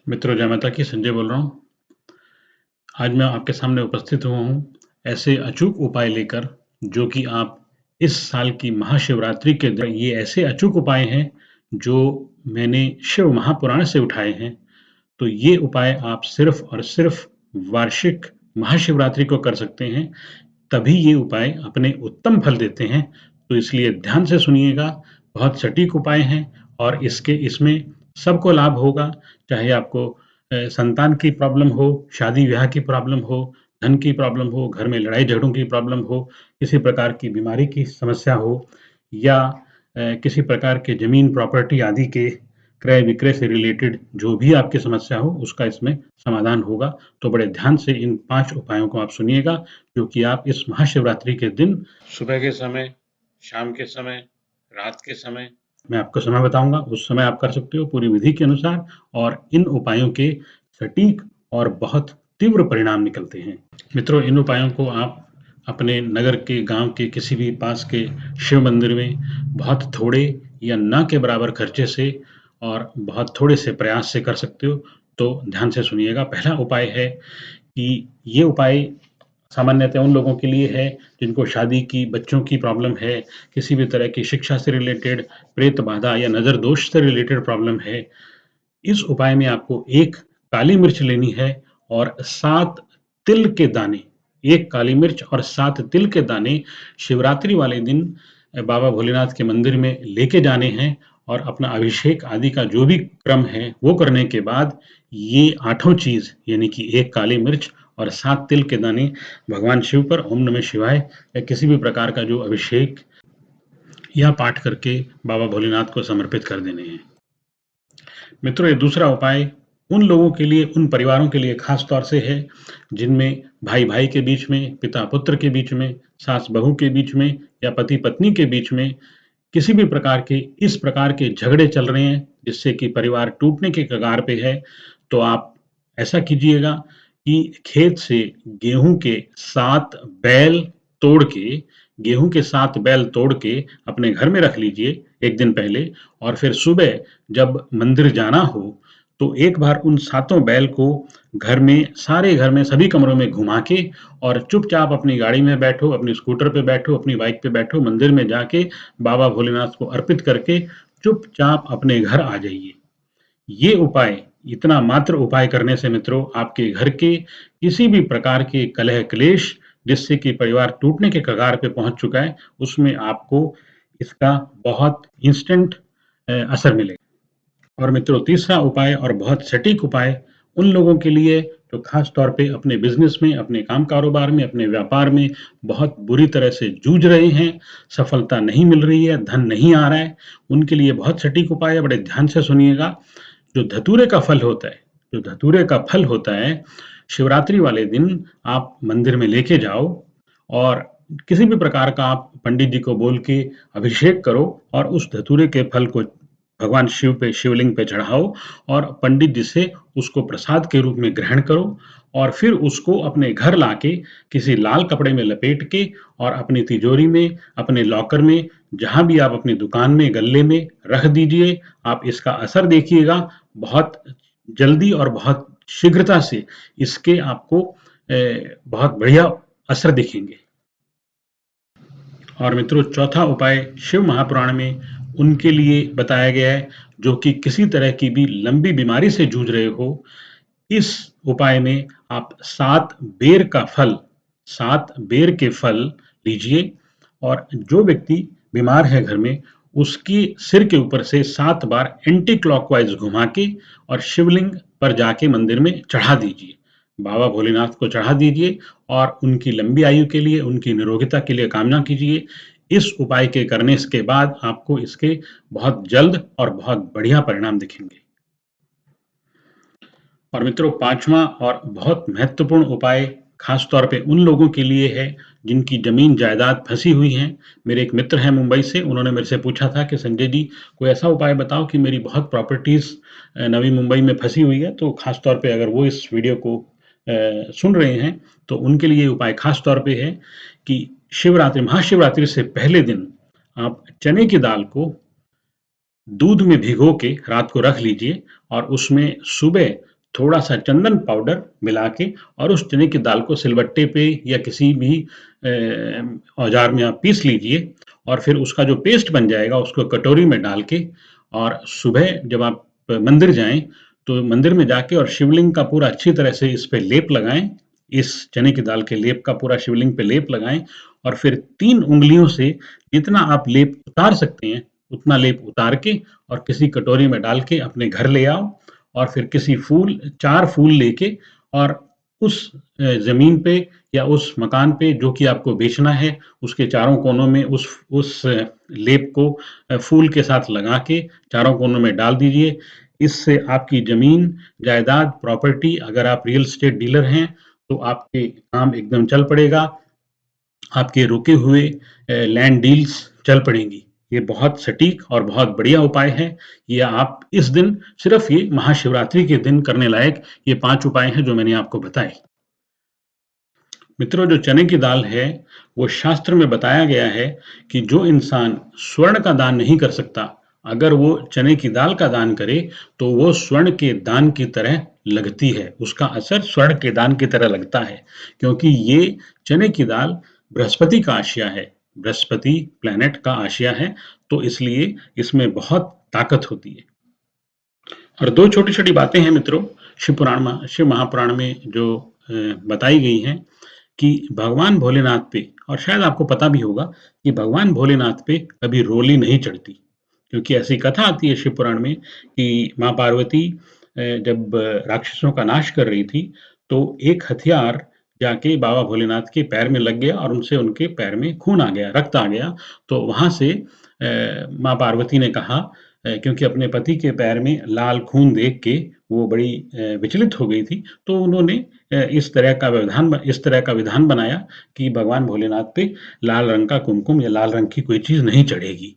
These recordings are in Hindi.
मित्रों, जय माता की। संजय बोल रहा हूँ। आज मैं आपके सामने उपस्थित हुआ हूँ ऐसे अचूक उपाय लेकर, जो कि आप इस साल की महाशिवरात्रि के दिन, ये ऐसे अचूक उपाय हैं जो मैंने शिव महापुराण से उठाए हैं। तो ये उपाय आप सिर्फ़ और सिर्फ़ वार्षिक महाशिवरात्रि को कर सकते हैं, तभी ये उपाय अपने उत्तम फल देते हैं। तो इसलिए ध्यान से सुनिएगा, बहुत सटीक उपाय हैं और इसमें सबको लाभ होगा, चाहे आपको संतान की प्रॉब्लम हो, शादी-ब्याह की प्रॉब्लम हो, धन की प्रॉब्लम हो, घर में लड़ाई-झगड़ों की प्रॉब्लम हो, किसी प्रकार की बीमारी की समस्या हो या किसी प्रकार के ज़मीन, प्रॉपर्टी आदि के क्रय-विक्रय से रिलेटेड जो भी आपकी समस्या हो, उसका इसमें समाधान होगा। तो बड़े ध्यान से इन 5 उपायों को आप सुनिएगा, जो कि आप इस महाशिवरात्रि के दिन सुबह के समय, शाम के समय, रात के समय, मैं आपको समय बताऊँगा, उस समय आप कर सकते हो पूरी विधि के अनुसार और इन उपायों के सटीक और बहुत तीव्र परिणाम निकलते हैं। मित्रों, इन उपायों को आप अपने नगर के, गाँव के किसी भी पास के शिव मंदिर में बहुत थोड़े या ना के बराबर खर्चे से और बहुत थोड़े से प्रयास से कर सकते हो। तो ध्यान से सुनिएगा। पहला उपाय है कि ये उपाय सामान्यतः उन लोगों के लिए है जिनको शादी की, बच्चों की प्रॉब्लम है, किसी भी तरह की शिक्षा से रिलेटेड, प्रेत बाधा या नज़र दोष से रिलेटेड प्रॉब्लम है। इस उपाय में आपको 1 काली मिर्च लेनी है और 7 तिल के दाने, 1 काली मिर्च और 7 तिल के दाने शिवरात्रि वाले दिन बाबा भोलेनाथ के मंदिर में लेके जाने हैं और अपना अभिषेक आदि का जो भी क्रम है, वो करने के बाद ये आठों चीज़ यानी कि 1 काली मिर्च और 7 तिल के दाने भगवान शिव पर ओम नमः शिवाय या किसी भी प्रकार का जो अभिषेक या पाठ करके बाबा भोलेनाथ को समर्पित कर देने हैं। मित्रों, ये दूसरा उपाय उन लोगों के लिए, उन परिवारों के लिए खास तौर से है, जिनमें भाई-भाई के बीच में, पिता-पुत्र के बीच में, सास-बहू के बीच में या पति-पत्नी के बीच में किसी भी प्रकार के इस प्रकार के झगड़े चल रहे हैं, जिससे कि परिवार टूटने के कगार पे है। तो आप ऐसा कीजिएगा कि खेत से गेहूँ के 7 बैल तोड़ के गेहूँ के 7 बैल तोड़ के अपने घर में रख लीजिए 1 दिन पहले और फिर सुबह जब मंदिर जाना हो, तो एक बार उन सातों बैल को घर में, सारे घर में, सभी कमरों में घुमा के और चुपचाप अपनी गाड़ी में बैठो, अपनी स्कूटर पे बैठो, अपनी बाइक पे बैठो, मंदिर में जाके बाबा भोलेनाथ को अर्पित करके चुपचाप अपने घर आ जाइए। ये उपाय, इतना मात्र उपाय करने से मित्रों, आपके घर के किसी भी प्रकार के कलह-क्लेश, जिससे कि परिवार टूटने के कगार पे पहुँच चुका है, उसमें आपको इसका बहुत इंस्टेंट असर मिलेगा। और मित्रों, तीसरा उपाय और बहुत सटीक उपाय उन लोगों के लिए जो खास तौर पे अपने बिज़नेस में, अपने काम-कारोबार में, अपने व्यापार में बहुत बुरी तरह से जूझ रहे हैं, सफलता नहीं मिल रही है, धन नहीं आ रहा है, उनके लिए बहुत सटीक उपाय है, बड़े ध्यान से सुनिएगा। जो धतूरे का फल होता है, जो धतूरे का फल होता है, शिवरात्रि वाले दिन आप मंदिर में लेके जाओ और किसी भी प्रकार का आप पंडित जी को बोल के अभिषेक करो और उस धतूरे के फल को भगवान शिव पे, शिवलिंग पे चढ़ाओ और पंडित जी से उसको प्रसाद के रूप में ग्रहण करो और फिर उसको अपने घर लाके किसी लाल कपड़े में लपेट के और अपनी तिजोरी में, अपने लॉकर में, जहाँ भी आप अपनी दुकान में, गल्ले में रख दीजिए। आप इसका असर देखिएगा, बहुत जल्दी और बहुत शीघ्रता से इसके आपको बहुत बढ़िया असर दिखेंगे। और मित्रों, चौथा उपाय शिव महापुराण में उनके लिए बताया गया है, जो कि किसी तरह की भी लंबी बीमारी से जूझ रहे हो। इस उपाय में आप 7 बेर का फल, 7 बेर के फल लीजिए और जो व्यक्ति बीमार है घर में, उसकी सिर के ऊपर से 7 बार एंटी क्लॉकवाइज़ घुमा के और शिवलिंग पर जाके मंदिर में चढ़ा दीजिए। बाबा भोलेनाथ को चढ़ा दीजिए और उनकी लंबी आयु के लिए, उनकी निरोगिता के लिए कामना कीजिए। इस उपाय के करने के बाद आपको इसके बहुत जल्द और बहुत बढ़िया परिणाम दिखेंगे। और मित्रों, 5वां और बहुत महत्वपूर्ण उपाय खास तौर पे उन लोगों के लिए है जिनकी ज़मीन जायदाद फँसी हुई हैं। मेरे एक मित्र हैं मुंबई से, उन्होंने मेरे से पूछा था कि संजय जी, कोई ऐसा उपाय बताओ कि मेरी बहुत प्रॉपर्टीज़ नवी मुंबई में फँसी हुई है, तो खास तौर पे अगर वो इस वीडियो को सुन रहे हैं, तो उनके लिए ये उपाय खास तौर पे है कि शिवरात्रि, महाशिवरात्रि से पहले दिन आप चने की दाल को दूध में भिगो के रात को रख लीजिए और उसमें सुबह थोड़ा-सा चंदन पाउडर मिला के और उस चने की दाल को सिलबट्टे पे या किसी भी औज़ार में आप पीस लीजिए और फिर उसका जो पेस्ट बन जाएगा उसको कटोरी में डाल के और सुबह जब आप मंदिर जाएँ, तो मंदिर में जाके और शिवलिंग का पूरा अच्छी तरह से इस पे लेप लगाएँ, इस चने की दाल के लेप का पूरा शिवलिंग पे लेप लगाएँ और फिर 3 उँगलियों से जितना आप लेप उतार सकते हैं, उतना लेप उतार के और किसी कटोरी में डाल के अपने घर ले आओ और फिर किसी 4 फूल लेके और उस ज़मीन पे या उस मकान पे जो कि आपको बेचना है, उसके चारों कोनों में उस लेप को फूल के साथ लगा के चारों कोनों में डाल दीजिए। इससे आपकी ज़मीन, जायदाद, प्रॉपर्टी अगर आप रियल एस्टेट डीलर हैं, तो आपके काम एकदम चल पड़ेगा। आपके रुके हुए लैंड डील्स चल पड़ेंगी। ये बहुत सटीक और बहुत बढ़िया उपाय है। ये आप इस दिन सिर्फ़ ये महाशिवरात्रि के दिन करने लायक ये 5 उपाय हैं जो मैंने आपको बताए। मित्रों, जो चने की दाल है, वो शास्त्र में बताया गया है कि जो इंसान स्वर्ण का दान नहीं कर सकता, अगर वो चने की दाल का दान करे, तो वो स्वर्ण के दान की तरह लगती है। उसका असर स्वर्ण के दान की तरह लगता है, क्योंकि ये चने की दाल बृहस्पति का आशिया है। बृहस्पति प्लैनेट का आशिया है, तो इसलिए इसमें बहुत ताकत होती है। और 2 छोटी-छोटी बातें हैं मित्रों, शिव महापुराण में जो बताई गई हैं कि भगवान भोलेनाथ पे और शायद आपको पता भी होगा कि भगवान भोलेनाथ पे कभी रोली नहीं चढ़ती। क्योंकि ऐसी कथा आती है शिव पुराण में कि माँ पार्वती जब राक्षसों का नाश कर रही थी, तो एक हथियार जाके बाबा भोलेनाथ के पैर में लग गया और उनसे उनके पैर में खून आ गया, रक्त आ गया। तो वहाँ से माँ पार्वती ने कहा क्योंकि अपने पति के पैर में लाल खून देख के वो बड़ी विचलित हो गई थी, तो उन्होंने इस तरह का विधान बनाया कि भगवान भोलेनाथ पे लाल रंग का कुमकुम या लाल रंग की कोई चीज़ नहीं चढ़ेगी।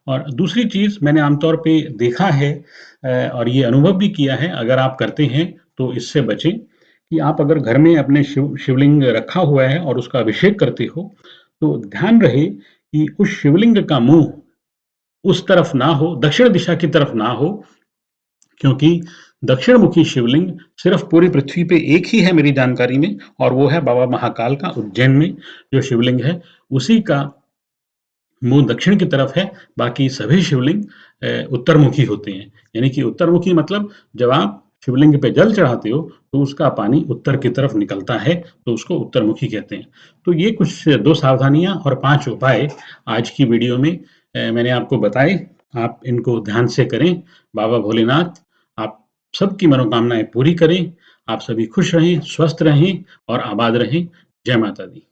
और दूसरी चीज़ मैंने आमतौर पे देखा है और ये अनुभव भी किया है, अगर आप करते हैं तो इससे बचें कि आप अगर घर में अपने शिवलिंग रखा हुआ है और उसका अभिषेक करते हो, तो ध्यान रहे कि उस शिवलिंग का मुँह उस तरफ ना हो, दक्षिण दिशा की तरफ ना हो, क्योंकि दक्षिणमुखी शिवलिंग सिर्फ़ पूरी पृथ्वी पे एक ही है मेरी जानकारी में और वो है बाबा महाकाल का उज्जैन में जो शिवलिंग है, उसी का मुँह दक्षिण की तरफ है, बाकी सभी शिवलिंग उत्तरमुखी होते हैं। यानी कि उत्तरमुखी मतलब जब आप शिवलिंग पे जल चढ़ाते हो, तो उसका पानी उत्तर की तरफ निकलता है, तो उसको उत्तरमुखी कहते हैं। तो ये कुछ 2 सावधानियाँ और 5 उपाय आज की वीडियो में मैंने आपको बताए। आप इनको ध्यान से करें। बाबा भोलेनाथ आप सबकी मनोकामनाएँ पूरी करें। आप सभी खुश रहें, स्वस्थ रहें और आबाद रहें। जय माता दी।